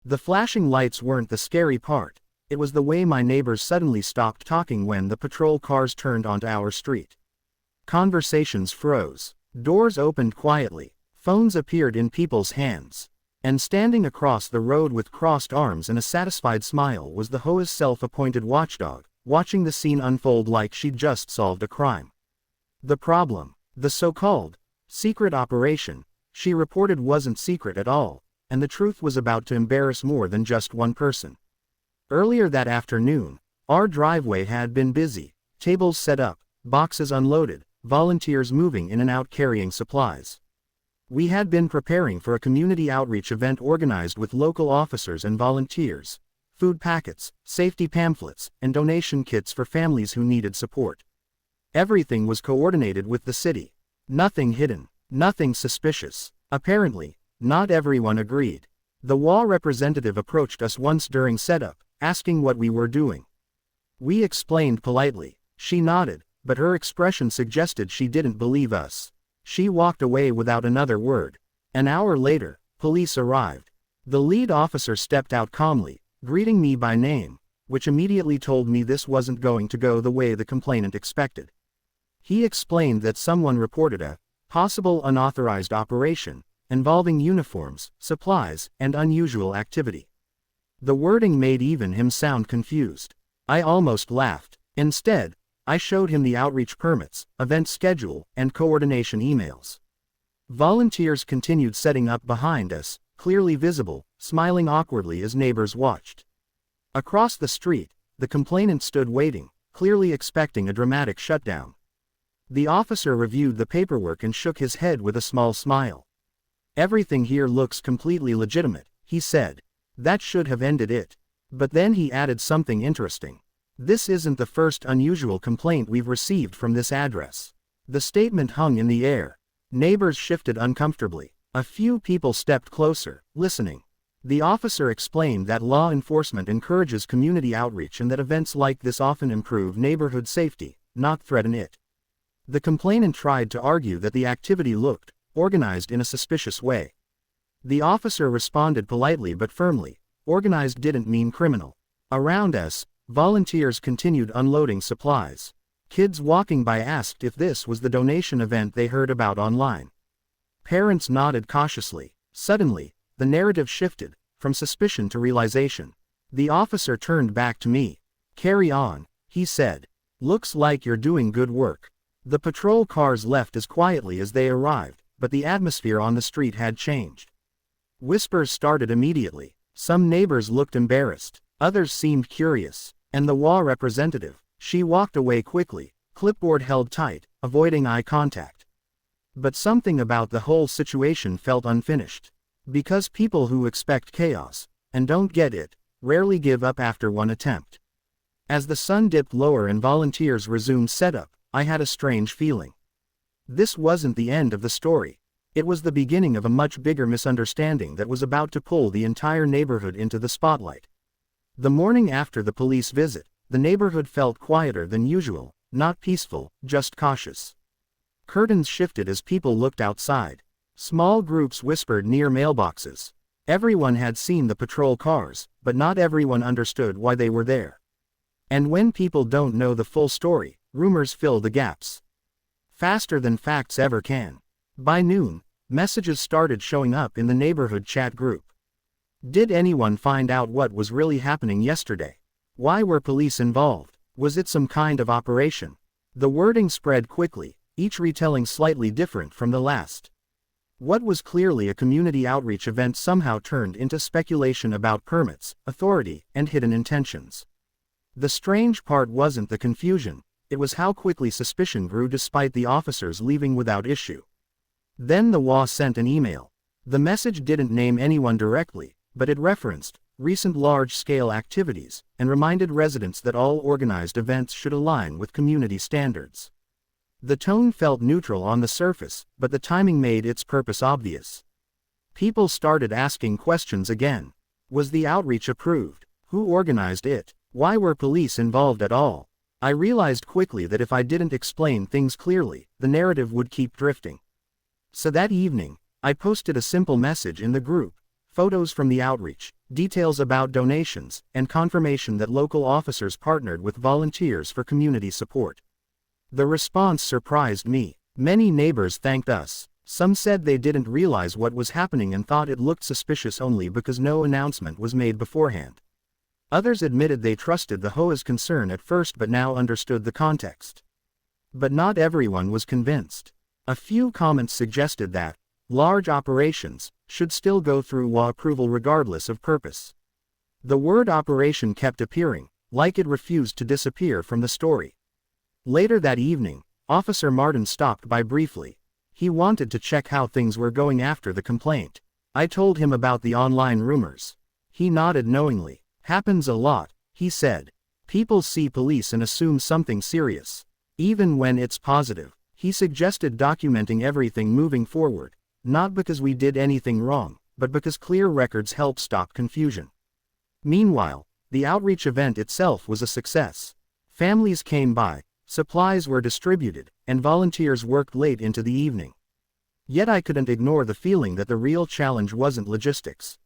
The flashing lights weren't the scary part, it was the way my neighbors suddenly stopped talking when the patrol cars turned onto our street. Conversations froze. Doors opened quietly. Phones appeared in people's hands. And standing across the road with crossed arms and a satisfied smile was the HOA's self-appointed watchdog, watching the scene unfold like she'd just solved a crime. The problem, the so-called secret operation, she reported wasn't secret at all, and the truth was about to embarrass more than just one person. Earlier that afternoon, our driveway had been busy, tables set up, boxes unloaded, volunteers moving in and out carrying supplies. We had been preparing for a community outreach event organized with local officers and volunteers, food packets, safety pamphlets, and donation kits for families who needed support. Everything was coordinated with the city. Nothing hidden, nothing suspicious. Apparently, not everyone agreed. The WA representative approached us once during setup, asking what we were doing. We explained politely. She nodded, but her expression suggested she didn't believe us. She walked away without another word. An hour later, police arrived. The lead officer stepped out calmly, greeting me by name, which immediately told me this wasn't going to go the way the complainant expected. He explained that someone reported a possible unauthorized operation involving uniforms, supplies, and unusual activity. The wording made even him sound confused. I almost laughed. Instead, I showed him the outreach permits, event schedule, and coordination emails. Volunteers continued setting up behind us, clearly visible, smiling awkwardly as neighbors watched. Across the street, the complainant stood waiting, clearly expecting a dramatic shutdown. The officer reviewed the paperwork and shook his head with a small smile. "Everything here looks completely legitimate," he said. "That should have ended it." But then he added something interesting. "This isn't the first unusual complaint we've received from this address." The statement hung in the air. Neighbors shifted uncomfortably. A few people stepped closer, listening. The officer explained that law enforcement encourages community outreach and that events like this often improve neighborhood safety, not threaten it. The complainant tried to argue that the activity looked organized in a suspicious way. The officer responded politely but firmly. Organized didn't mean criminal. Around us, volunteers continued unloading supplies. Kids walking by asked if this was the donation event they heard about online. Parents nodded cautiously. Suddenly, the narrative shifted, from suspicion to realization. The officer turned back to me. "Carry on," he said. "Looks like you're doing good work." The patrol cars left as quietly as they arrived, but the atmosphere on the street had changed. Whispers started immediately. Some neighbors looked embarrassed, others seemed curious, and the WA representative, she walked away quickly, clipboard held tight, avoiding eye contact. But something about the whole situation felt unfinished. Because people who expect chaos, and don't get it, rarely give up after one attempt. As the sun dipped lower and volunteers resumed setup, I had a strange feeling. This wasn't the end of the story. It was the beginning of a much bigger misunderstanding that was about to pull the entire neighborhood into the spotlight. The morning after the police visit, the neighborhood felt quieter than usual, not peaceful, just cautious. Curtains shifted as people looked outside. Small groups whispered near mailboxes. Everyone had seen the patrol cars, but not everyone understood why they were there. And when people don't know the full story, rumors fill the gaps. Faster than facts ever can. By noon, messages started showing up in the neighborhood chat group. Did anyone find out what was really happening yesterday? Why were police involved? Was it some kind of operation? The wording spread quickly, each retelling slightly different from the last. What was clearly a community outreach event somehow turned into speculation about permits, authority, and hidden intentions. The strange part wasn't the confusion, it was how quickly suspicion grew despite the officers leaving without issue. Then the WA sent an email. The message didn't name anyone directly, but it referenced recent large-scale activities, and reminded residents that all organized events should align with community standards. The tone felt neutral on the surface, but the timing made its purpose obvious. People started asking questions again. Was the outreach approved? Who organized it? Why were police involved at all? I realized quickly that if I didn't explain things clearly, the narrative would keep drifting. So that evening, I posted a simple message in the group. photos from the outreach, details about donations, and confirmation that local officers partnered with volunteers for community support. The response surprised me. Many neighbors thanked us. Some said they didn't realize what was happening and thought it looked suspicious only because no announcement was made beforehand. Others admitted they trusted the HOA's concern at first but now understood the context. But not everyone was convinced. A few comments suggested that large operations should still go through HOA approval regardless of purpose. The word operation kept appearing, like it refused to disappear from the story. Later that evening, Officer Martin stopped by briefly. He wanted to check how things were going after the complaint. I told him about the online rumors. He nodded knowingly. Happens a lot, he said. People see police and assume something serious. Even when it's positive. He suggested documenting everything moving forward, not because we did anything wrong, but because clear records help stop confusion. Meanwhile, the outreach event itself was a success. Families came by, supplies were distributed, and volunteers worked late into the evening. Yet I couldn't ignore the feeling that the real challenge wasn't logistics.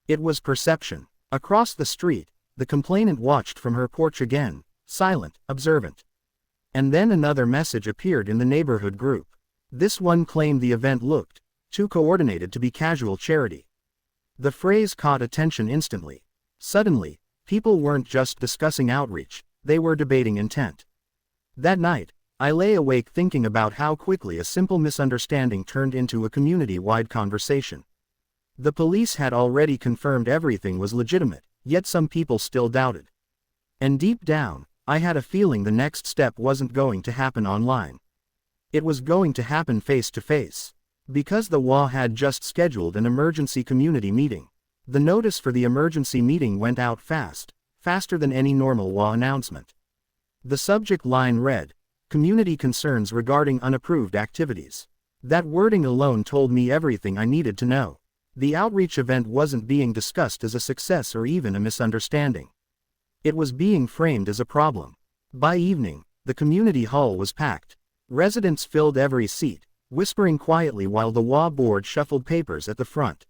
It was perception. Across the street, the complainant watched from her porch again, silent, observant. And then another message appeared in the neighborhood group. This one claimed the event looked too coordinated to be casual charity. The phrase caught attention instantly. Suddenly, people weren't just discussing outreach, they were debating intent. That night, I lay awake thinking about how quickly a simple misunderstanding turned into a community-wide conversation. The police had already confirmed everything was legitimate, yet some people still doubted. And deep down, I had a feeling the next step wasn't going to happen online. It was going to happen face-to-face. Because the HOA had just scheduled an emergency community meeting. The notice for the emergency meeting went out fast, faster than any normal HOA announcement. The subject line read, "Community concerns regarding unapproved activities." That wording alone told me everything I needed to know. The outreach event wasn't being discussed as a success or even a misunderstanding. It was being framed as a problem. By evening, the community hall was packed. Residents filled every seat, whispering quietly while the HOA board shuffled papers at the front.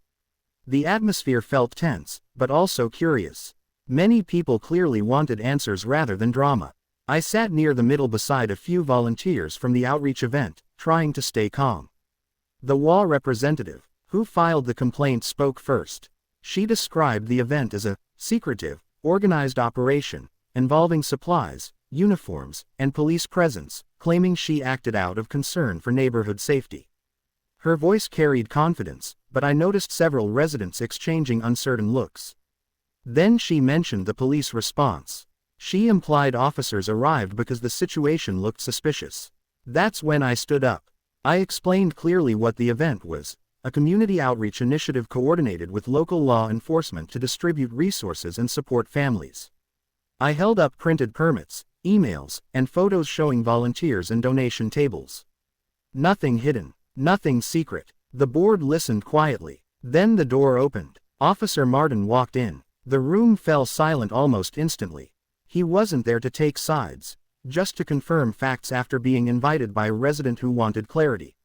The atmosphere felt tense, but also curious. Many people clearly wanted answers rather than drama. I sat near the middle beside a few volunteers from the outreach event, trying to stay calm. The HOA representative, who filed the complaint, spoke first. She described the event as a secretive, organized operation, involving supplies, uniforms, and police presence, claiming she acted out of concern for neighborhood safety. Her voice carried confidence, but I noticed several residents exchanging uncertain looks. Then she mentioned the police response. She implied officers arrived because the situation looked suspicious. That's when I stood up. I explained clearly what the event was, a community outreach initiative coordinated with local law enforcement to distribute resources and support families. I held up printed permits, emails, and photos showing volunteers and donation tables. Nothing hidden, nothing secret. The board listened quietly. Then the door opened. Officer Martin walked in. The room fell silent almost instantly. He wasn't there to take sides, just to confirm facts after being invited by a resident who wanted clarity.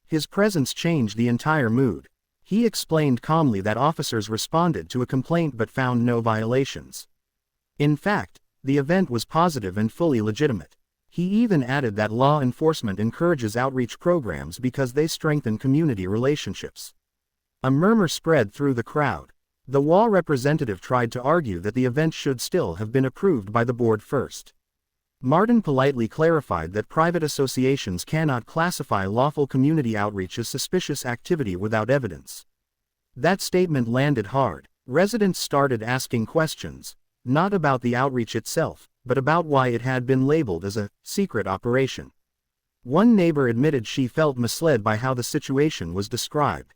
His presence changed the entire mood. He explained calmly that officers responded to a complaint but found no violations. In fact, the event was positive and fully legitimate. He even added that law enforcement encourages outreach programs because they strengthen community relationships. A murmur spread through the crowd. The HOA representative tried to argue that the event should still have been approved by the board first. Martin politely clarified that private associations cannot classify lawful community outreach as suspicious activity without evidence. That statement landed hard. Residents started asking questions, not about the outreach itself, but about why it had been labeled as a secret operation. One neighbor admitted she felt misled by how the situation was described.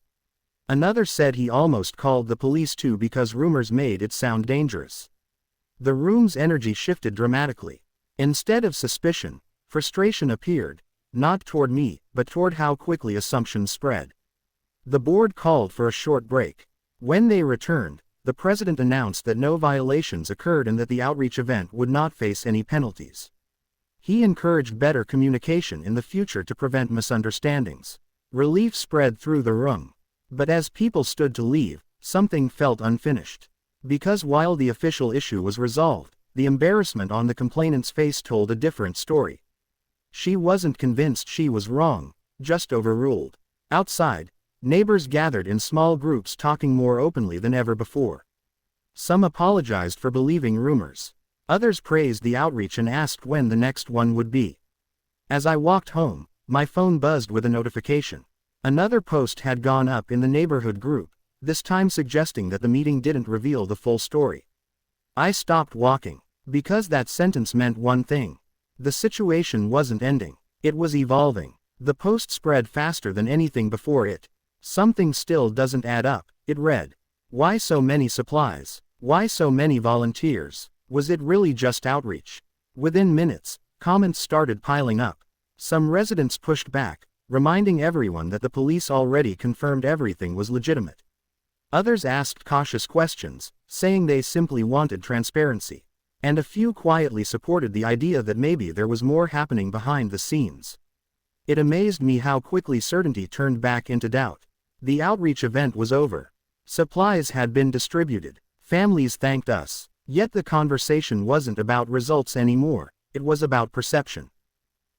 Another said he almost called the police too because rumors made it sound dangerous. The room's energy shifted dramatically. Instead of suspicion, frustration appeared, not toward me, but toward how quickly assumptions spread. The board called for a short break. When they returned, the president announced that no violations occurred and that the outreach event would not face any penalties. He encouraged better communication in the future to prevent misunderstandings. Relief spread through the room. But as people stood to leave, something felt unfinished. Because while the official issue was resolved, the embarrassment on the complainant's face told a different story. She wasn't convinced she was wrong, just overruled. Outside, neighbors gathered in small groups talking more openly than ever before. Some apologized for believing rumors. Others praised the outreach and asked when the next one would be. As I walked home, my phone buzzed with a notification. Another post had gone up in the neighborhood group, this time suggesting that the meeting didn't reveal the full story. I stopped walking, because that sentence meant one thing. The situation wasn't ending. It was evolving. The post spread faster than anything before it. Something still doesn't add up, it read. Why so many supplies? Why so many volunteers? Was it really just outreach? Within minutes, comments started piling up. Some residents pushed back, reminding everyone that the police already confirmed everything was legitimate. Others asked cautious questions, saying they simply wanted transparency. And a few quietly supported the idea that maybe there was more happening behind the scenes. It amazed me how quickly certainty turned back into doubt. The outreach event was over. Supplies had been distributed. Families thanked us. Yet the conversation wasn't about results anymore, it was about perception.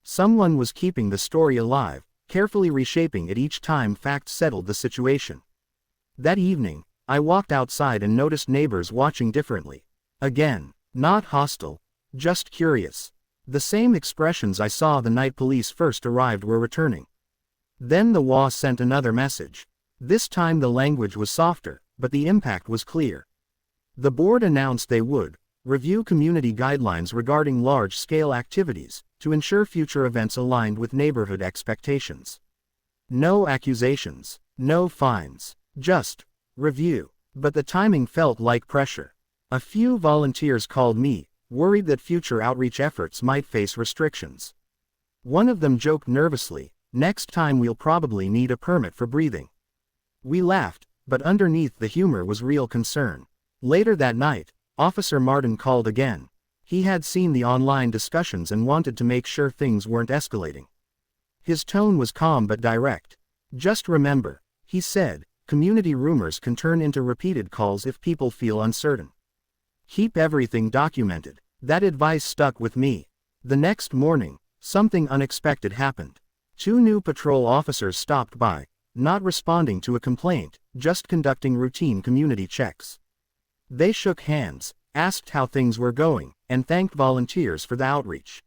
Someone was keeping the story alive, carefully reshaping it each time facts settled the situation. That evening, I walked outside and noticed neighbors watching differently. Again, not hostile, just curious. The same expressions I saw the night police first arrived were returning. Then the WA sent another message. This time the language was softer, but the impact was clear. The board announced they would review community guidelines regarding large-scale activities to ensure future events aligned with neighborhood expectations. No accusations, no fines, just review. But the timing felt like pressure. A few volunteers called me, worried that future outreach efforts might face restrictions. One of them joked nervously, "Next time we'll probably need a permit for breathing." We laughed, but underneath the humor was real concern. Later that night, Officer Martin called again. He had seen the online discussions and wanted to make sure things weren't escalating. His tone was calm but direct. "Just remember," he said, "community rumors can turn into repeated calls if people feel uncertain. Keep everything documented." That advice stuck with me. The next morning, something unexpected happened. 2 new patrol officers stopped by, not responding to a complaint, just conducting routine community checks. They shook hands, asked how things were going, and thanked volunteers for the outreach.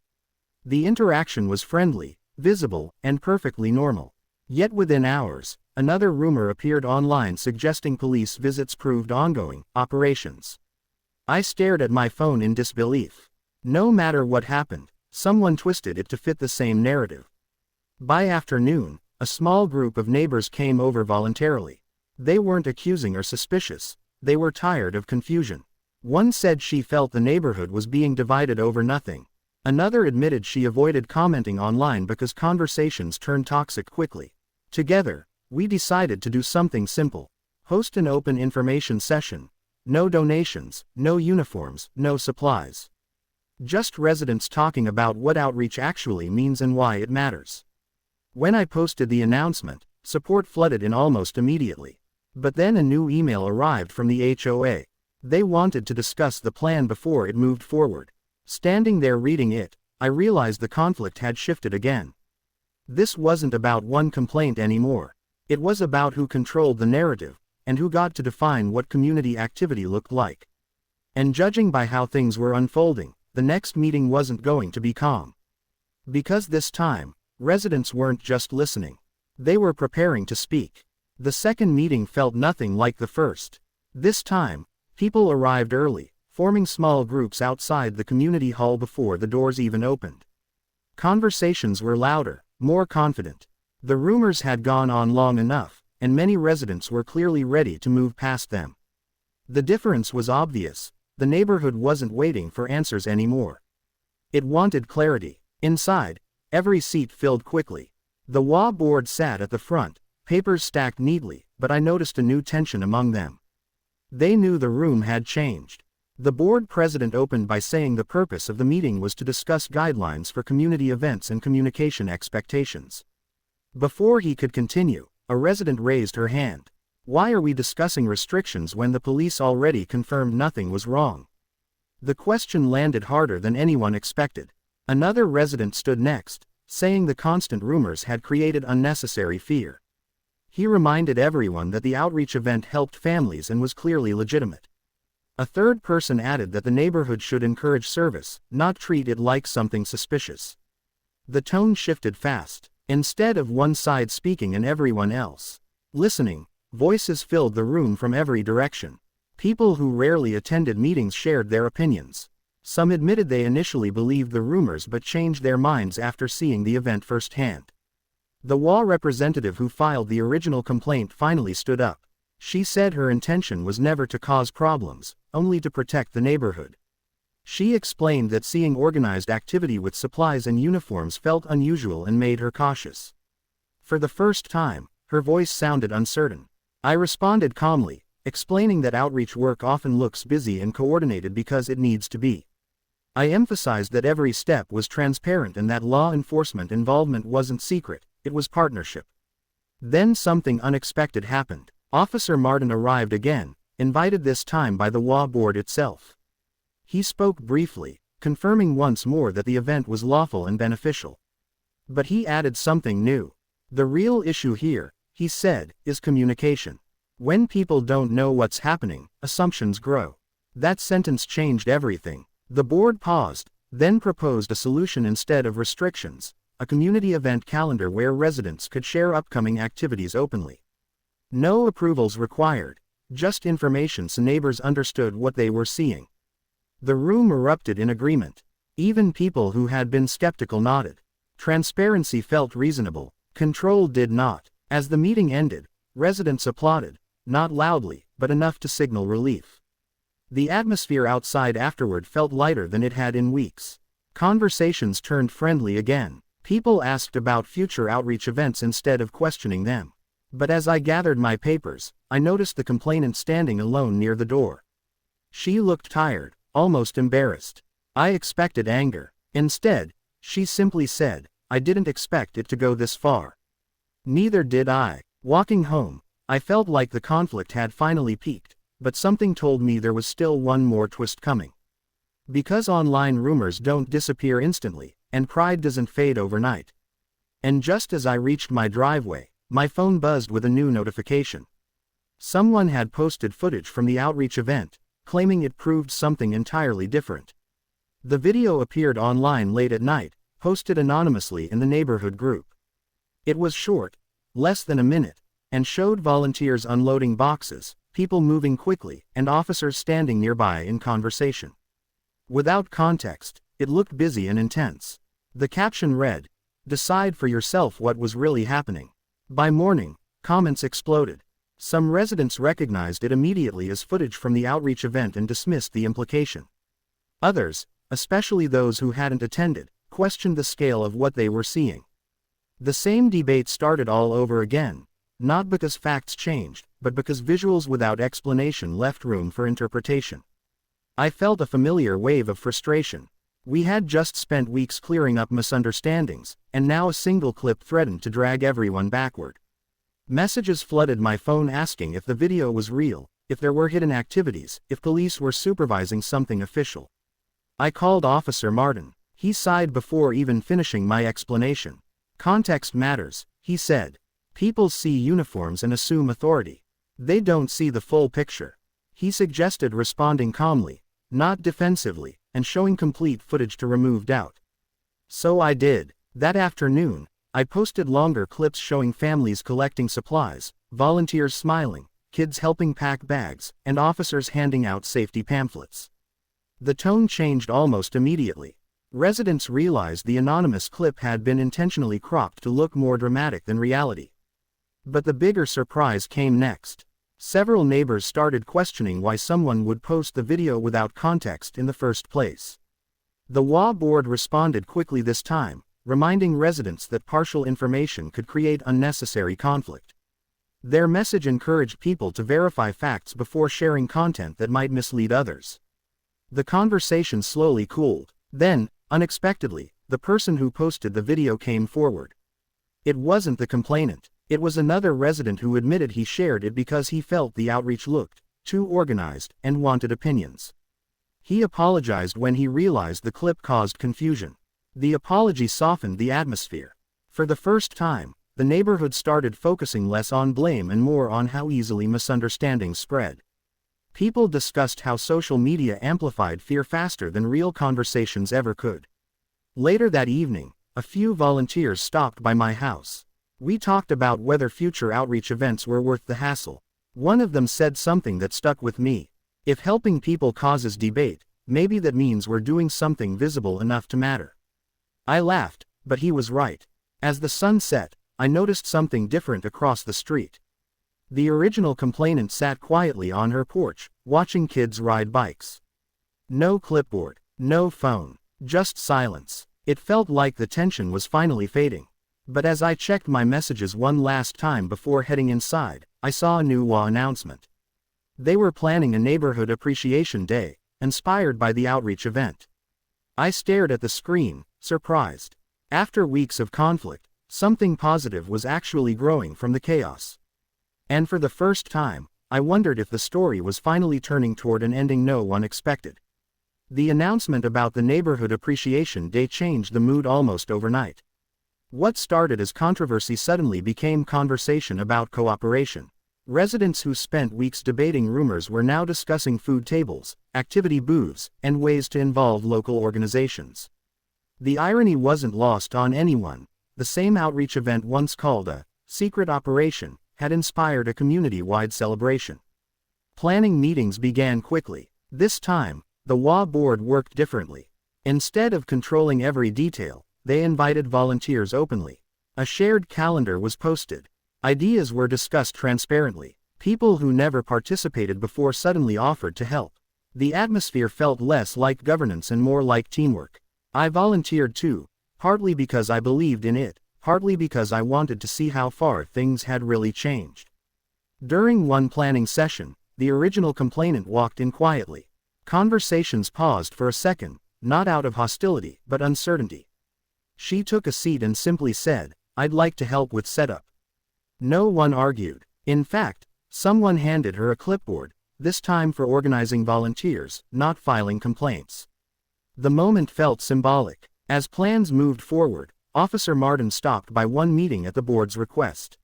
The interaction was friendly, visible, and perfectly normal. Yet within hours, another rumor appeared online suggesting police visits proved ongoing operations. I stared at my phone in disbelief. No matter what happened, someone twisted it to fit the same narrative. By afternoon, a small group of neighbors came over voluntarily. They weren't accusing or suspicious, they were tired of confusion. One said she felt the neighborhood was being divided over nothing. Another admitted she avoided commenting online because conversations turned toxic quickly. Together, we decided to do something simple. Host an open information session. No donations, no uniforms, no supplies. Just residents talking about what outreach actually means and why it matters. When I posted the announcement, support flooded in almost immediately. But then a new email arrived from the HOA. They wanted to discuss the plan before it moved forward. Standing there reading it, I realized the conflict had shifted again. This wasn't about one complaint anymore. It was about who controlled the narrative, and who got to define what community activity looked like. And judging by how things were unfolding, the next meeting wasn't going to be calm. Because this time, residents weren't just listening. They were preparing to speak. The second meeting felt nothing like the first. This time, people arrived early, forming small groups outside the community hall before the doors even opened. Conversations were louder, more confident. The rumors had gone on long enough, and many residents were clearly ready to move past them. The difference was obvious. The neighborhood wasn't waiting for answers anymore. It wanted clarity. Inside, every seat filled quickly. The WA board sat at the front, papers stacked neatly, but I noticed a new tension among them. They knew the room had changed. The board president opened by saying the purpose of the meeting was to discuss guidelines for community events and communication expectations. Before he could continue, a resident raised her hand. Why are we discussing restrictions when the police already confirmed nothing was wrong? The question landed harder than anyone expected. Another resident stood next, saying the constant rumors had created unnecessary fear. He reminded everyone that the outreach event helped families and was clearly legitimate. A third person added that the neighborhood should encourage service, not treat it like something suspicious. The tone shifted fast. Instead of one side speaking and everyone else listening, voices filled the room from every direction. People who rarely attended meetings shared their opinions. Some admitted they initially believed the rumors but changed their minds after seeing the event firsthand. The WA representative who filed the original complaint finally stood up. She said her intention was never to cause problems, only to protect the neighborhood. She explained that seeing organized activity with supplies and uniforms felt unusual and made her cautious. For the first time, her voice sounded uncertain. I responded calmly, explaining that outreach work often looks busy and coordinated because it needs to be. I emphasized that every step was transparent and that law enforcement involvement wasn't secret, it was partnership. Then something unexpected happened. Officer Martin arrived again, invited this time by the WA board itself. He spoke briefly, confirming once more that the event was lawful and beneficial. But he added something new. The real issue here, he said, is communication. When people don't know what's happening, assumptions grow. That sentence changed everything. The board paused, then proposed a solution instead of restrictions, a community event calendar where residents could share upcoming activities openly. No approvals required, just information so neighbors understood what they were seeing. The room erupted in agreement. Even people who had been skeptical nodded. Transparency felt reasonable, control did not. As the meeting ended, residents applauded, not loudly, but enough to signal relief. The atmosphere outside afterward felt lighter than it had in weeks. Conversations turned friendly again. People asked about future outreach events instead of questioning them. But as I gathered my papers, I noticed the complainant standing alone near the door. She looked tired, almost embarrassed. I expected anger. Instead, she simply said, "I didn't expect it to go this far." Neither did I. Walking home, I felt like the conflict had finally peaked, but something told me there was still one more twist coming. Because online rumors don't disappear instantly, and pride doesn't fade overnight. And just as I reached my driveway, my phone buzzed with a new notification. Someone had posted footage from the outreach event, claiming it proved something entirely different. The video appeared online late at night, posted anonymously in the neighborhood group. It was short, less than a minute, and showed volunteers unloading boxes, people moving quickly, and officers standing nearby in conversation. Without context, it looked busy and intense. The caption read, "Decide for yourself what was really happening." By morning, comments exploded. Some residents recognized it immediately as footage from the outreach event and dismissed the implication. Others, especially those who hadn't attended, questioned the scale of what they were seeing. The same debate started all over again, not because facts changed, but because visuals without explanation left room for interpretation. I felt a familiar wave of frustration. We had just spent weeks clearing up misunderstandings, and now a single clip threatened to drag everyone backward. Messages flooded my phone asking if the video was real, if there were hidden activities, if police were supervising something official. I called Officer Martin. He sighed before even finishing my explanation. "Context matters," he said. "People see uniforms and assume authority. They don't see the full picture." He suggested responding calmly, not defensively, and showing complete footage to remove doubt. So I did. That afternoon, I posted longer clips showing families collecting supplies, volunteers smiling, kids helping pack bags, and officers handing out safety pamphlets. The tone changed almost immediately. Residents realized the anonymous clip had been intentionally cropped to look more dramatic than reality. But the bigger surprise came next. Several neighbors started questioning why someone would post the video without context in the first place. The WA board responded quickly this time, reminding residents that partial information could create unnecessary conflict. Their message encouraged people to verify facts before sharing content that might mislead others. The conversation slowly cooled. Then, unexpectedly, the person who posted the video came forward. It wasn't the complainant. It was another resident who admitted he shared it because he felt the outreach looked too organized and wanted opinions. He apologized when he realized the clip caused confusion. The apology softened the atmosphere. For the first time, the neighborhood started focusing less on blame and more on how easily misunderstandings spread. People discussed how social media amplified fear faster than real conversations ever could. Later that evening, a few volunteers stopped by my house. We talked about whether future outreach events were worth the hassle. One of them said something that stuck with me. If helping people causes debate, maybe that means we're doing something visible enough to matter. I laughed, but he was right. As the sun set, I noticed something different across the street. The original complainant sat quietly on her porch, watching kids ride bikes. No clipboard, no phone, just silence. It felt like the tension was finally fading. But as I checked my messages one last time before heading inside, I saw a new HOA announcement. They were planning a neighborhood appreciation day, inspired by the outreach event. I stared at the screen, surprised. After weeks of conflict, something positive was actually growing from the chaos. And for the first time, I wondered if the story was finally turning toward an ending no one expected. The announcement about the neighborhood appreciation day changed the mood almost overnight. What started as controversy suddenly became conversation about cooperation. Residents who spent weeks debating rumors were now discussing food tables, activity booths, and ways to involve local organizations. The irony wasn't lost on anyone. The same outreach event once called a secret operation had inspired a community-wide celebration. Planning meetings began quickly. This time, the HOA board worked differently. Instead of controlling every detail, they invited volunteers openly. A shared calendar was posted. Ideas were discussed transparently. People who never participated before suddenly offered to help. The atmosphere felt less like governance and more like teamwork. I volunteered too, partly because I believed in it, partly because I wanted to see how far things had really changed. During one planning session, the original complainant walked in quietly. Conversations paused for a second, not out of hostility, but uncertainty. She took a seat and simply said, "I'd like to help with setup." No one argued. In fact, someone handed her a clipboard, this time for organizing volunteers, not filing complaints. The moment felt symbolic. As plans moved forward, Officer Martin stopped by one meeting at the board's request.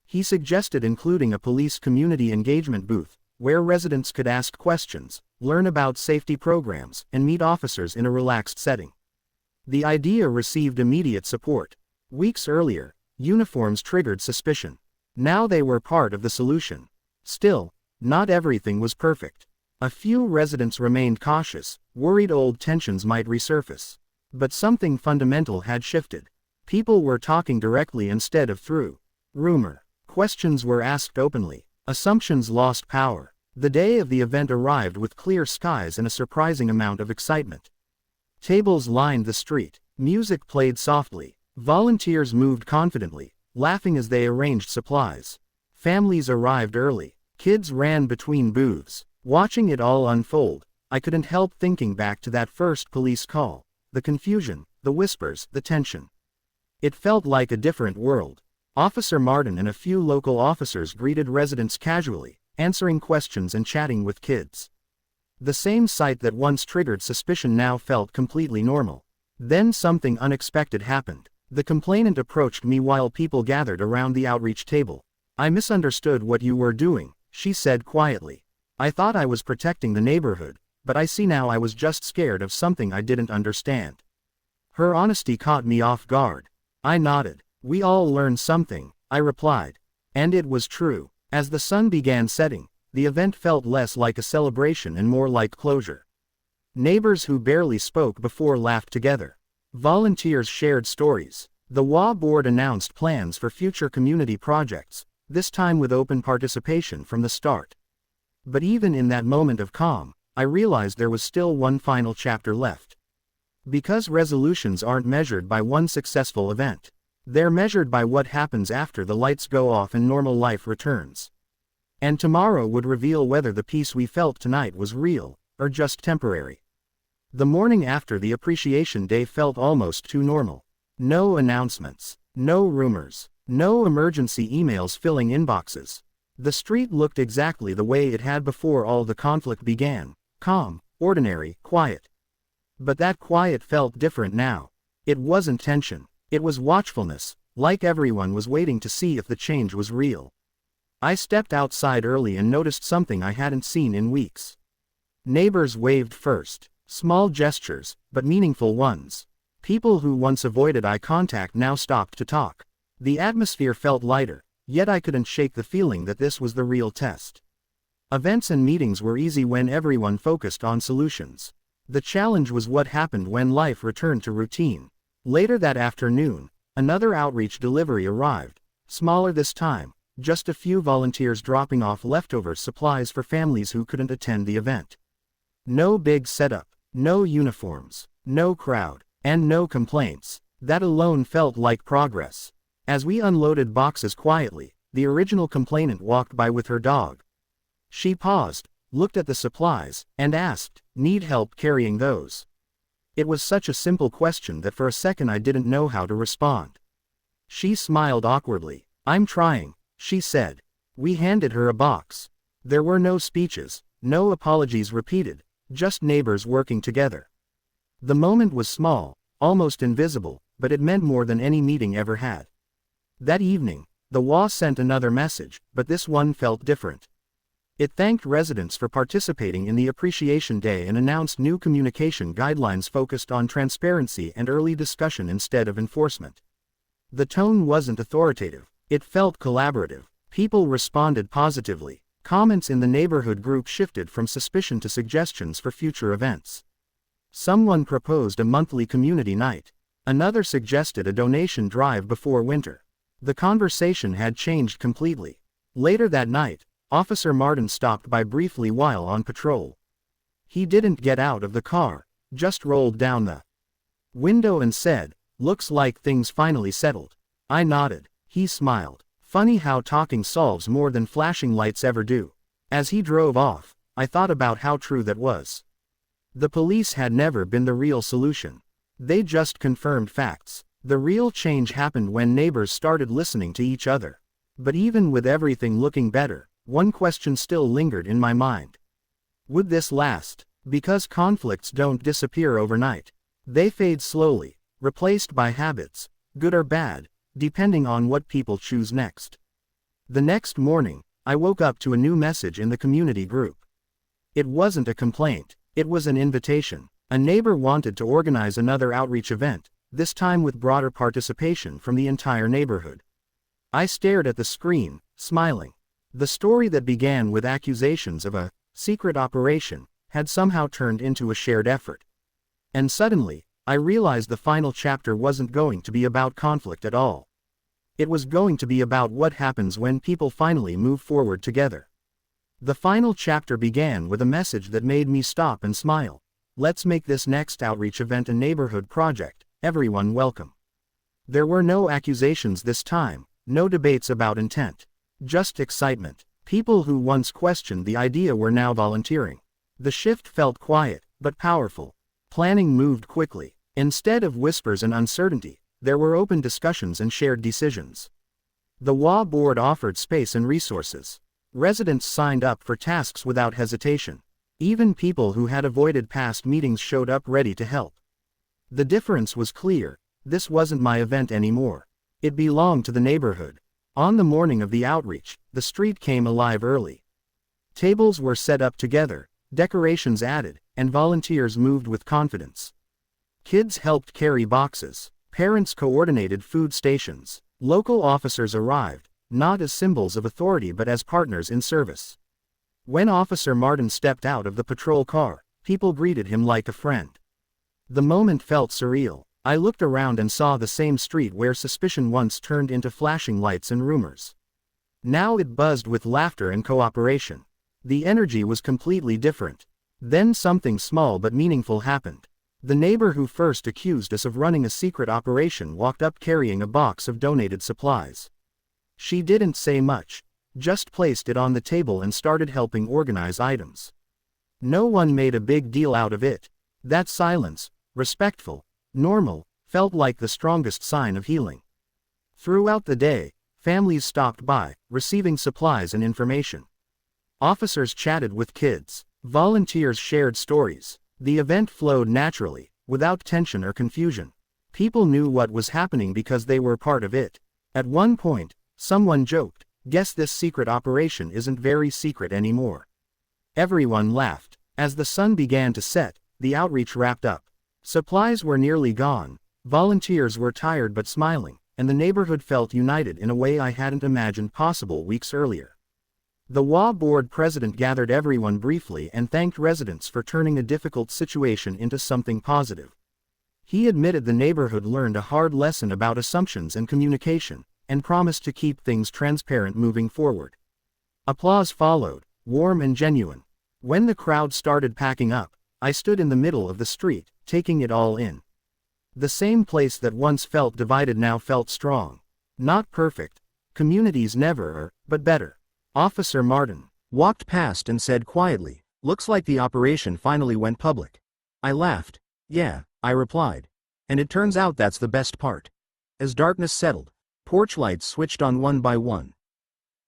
He suggested including a police community engagement booth, where residents could ask questions, learn about safety programs, and meet officers in a relaxed setting. The idea received immediate support. Weeks earlier, uniforms triggered suspicion. Now they were part of the solution. Still, not everything was perfect. A few residents remained cautious, worried old tensions might resurface. But something fundamental had shifted. People were talking directly instead of through rumor. Questions were asked openly. Assumptions lost power. The day of the event arrived with clear skies and a surprising amount of excitement. Tables lined the street. Music played softly. Volunteers moved confidently, laughing as they arranged supplies. Families arrived early. Kids ran between booths. Watching it all unfold, I couldn't help thinking back to that first police call. The confusion, the whispers, the tension. It felt like a different world. Officer Martin and a few local officers greeted residents casually, answering questions and chatting with kids. The same sight that once triggered suspicion now felt completely normal. Then something unexpected happened. The complainant approached me while people gathered around the outreach table. "I misunderstood what you were doing," she said quietly. "I thought I was protecting the neighborhood, but I see now I was just scared of something I didn't understand." Her honesty caught me off guard. I nodded. "We all learned something," I replied. And it was true. As the sun began setting, the event felt less like a celebration and more like closure. Neighbors who barely spoke before laughed together. Volunteers shared stories. The HOA board announced plans for future community projects, this time with open participation from the start. But even in that moment of calm, I realized there was still one final chapter left. Because resolutions aren't measured by one successful event. They're measured by what happens after the lights go off and normal life returns. And tomorrow would reveal whether the peace we felt tonight was real, or just temporary. The morning after the appreciation day felt almost too normal. No announcements, no rumors, No emergency emails filling inboxes. The street looked exactly the way it had before all the conflict began, calm, ordinary, quiet. But that quiet felt different now. It wasn't tension, it was watchfulness, like everyone was waiting to see if the change was real. I stepped outside early and noticed something I hadn't seen in weeks. Neighbors waved first, small gestures, but meaningful ones. People who once avoided eye contact now stopped to talk. The atmosphere felt lighter, yet I couldn't shake the feeling that this was the real test. Events and meetings were easy when everyone focused on solutions. The challenge was what happened when life returned to routine. Later that afternoon, another outreach delivery arrived, smaller this time, just a few volunteers dropping off leftover supplies for families who couldn't attend the event. No big setup, no uniforms, no crowd, and no complaints. That alone felt like progress. As we unloaded boxes quietly, the original complainant walked by with her dog. She paused, looked at the supplies, and asked, "Need help carrying those?" It was such a simple question that for a second I didn't know how to respond. She smiled awkwardly. "I'm trying," she said. We handed her a box. There were no speeches, no apologies repeated, just neighbors working together. The moment was small, almost invisible, but it meant more than any meeting ever had. That evening, the HOA sent another message, but this one felt different. It thanked residents for participating in the Appreciation Day and announced new communication guidelines focused on transparency and early discussion instead of enforcement. The tone wasn't authoritative, it felt collaborative. People responded positively. Comments in the neighborhood group shifted from suspicion to suggestions for future events. Someone proposed a monthly community night. Another suggested a donation drive before winter. The conversation had changed completely. Later that night, Officer Martin stopped by briefly while on patrol. He didn't get out of the car, just rolled down the window and said, "Looks like things finally settled." I nodded. He smiled. Funny how talking solves more than flashing lights ever do. As he drove off, I thought about how true that was. The police had never been the real solution. They just confirmed facts. The real change happened when neighbors started listening to each other. But even with everything looking better, one question still lingered in my mind. Would this last? Because conflicts don't disappear overnight. They fade slowly, replaced by habits, good or bad, depending on what people choose next. The next morning, I woke up to a new message in the community group. It wasn't a complaint, it was an invitation. A neighbor wanted to organize another outreach event, this time with broader participation from the entire neighborhood. I stared at the screen, smiling. The story that began with accusations of a secret operation had somehow turned into a shared effort. And suddenly, I realized the final chapter wasn't going to be about conflict at all. It was going to be about what happens when people finally move forward together. The final chapter began with a message that made me stop and smile. Let's make this next outreach event a neighborhood project, everyone welcome. There were no accusations this time, no debates about intent. Just excitement. People who once questioned the idea were now volunteering. The shift felt quiet, but powerful. Planning moved quickly. Instead of whispers and uncertainty, there were open discussions and shared decisions. The HOA board offered space and resources. Residents signed up for tasks without hesitation. Even people who had avoided past meetings showed up ready to help. The difference was clear. This wasn't my event anymore. It belonged to the neighborhood. On the morning of the outreach, the street came alive early. Tables were set up together, decorations added, and volunteers moved with confidence. Kids helped carry boxes. Parents coordinated food stations. Local officers arrived, not as symbols of authority but as partners in service. When Officer Martin stepped out of the patrol car, people greeted him like a friend. The moment felt surreal. I looked around and saw the same street where suspicion once turned into flashing lights and rumors. Now it buzzed with laughter and cooperation. The energy was completely different. Then something small but meaningful happened. The neighbor who first accused us of running a secret operation walked up carrying a box of donated supplies. She didn't say much, just placed it on the table and started helping organize items. No one made a big deal out of it. That silence, respectful, normal, felt like the strongest sign of healing. Throughout the day, Families stopped by, receiving supplies and information. Officers chatted with kids. Volunteers shared stories. The event flowed naturally, without tension or confusion. People knew what was happening because they were part of it. At one point, someone joked, "Guess this secret operation isn't very secret anymore." Everyone laughed. As the sun began to set, the outreach wrapped up. Supplies were nearly gone, volunteers were tired but smiling, and the neighborhood felt united in a way I hadn't imagined possible weeks earlier. The HOA board president gathered everyone briefly and thanked residents for turning a difficult situation into something positive. He admitted the neighborhood learned a hard lesson about assumptions and communication, and promised to keep things transparent moving forward. Applause followed, warm and genuine. When the crowd started packing up, I stood in the middle of the street, taking it all in. The same place that once felt divided now felt strong. Not perfect. Communities never are, but better. Officer Martin walked past and said quietly, "Looks like the operation finally went public." I laughed. "Yeah," I replied. "And it turns out that's the best part." As darkness settled, porch lights switched on one by one.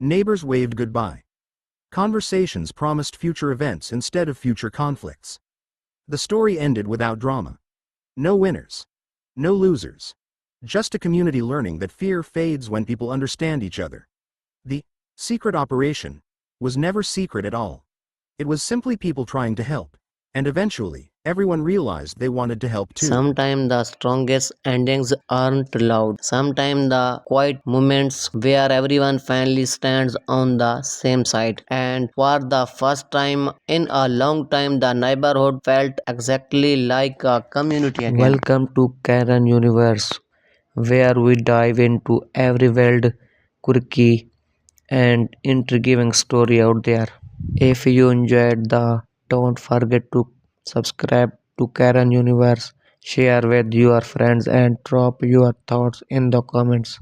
Neighbors waved goodbye. Conversations promised future events instead of future conflicts. The story ended without drama. No winners. No losers. Just a community learning that fear fades when people understand each other. The secret operation was never secret at all. It was simply people trying to help. And eventually, everyone realized they wanted to help too. Sometimes the strongest endings aren't loud. Sometimes the quiet moments where everyone finally stands on the same side. And for the first time in a long time, the neighborhood felt exactly like a community again. Welcome to Karen Universe, where we dive into every wild, quirky, and intriguing story out there. If you enjoyed the, don't forget to subscribe to Karen Universe, share with your friends and drop your thoughts in the comments.